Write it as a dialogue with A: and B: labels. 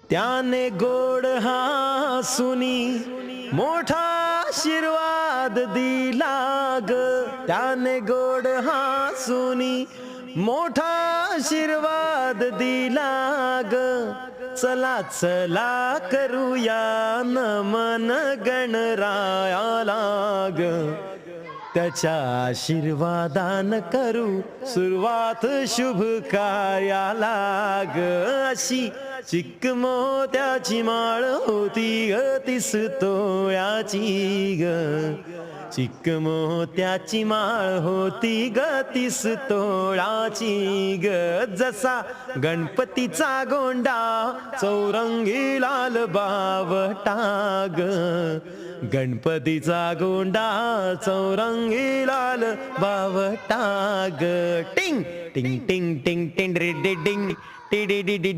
A: त्याने गोड हासुनी मोठा आशीर्वाद दिला ग. त्याने गोड हासुनी मोठा आशीर्वाद दिला ग. चला चला करूया नमन गणरायाला ग. त्याच्या आशीर्वादान करू सुरुवात शुभ कार्याला ग. अशी चिकमोत्याची माळ होती ग 30 तोळ्याची ग. चिकमोत्याची माळ होती ग 30 तोळाची ग. जसा गणपतीचा गोंडा चौरंगी लाल बावटा ग. गणपतीचा गोंडा चौरंगी लाल बावटा ग. टिंग टिंग टिंग टिंग टिंग रे डिंग टी डी डी डी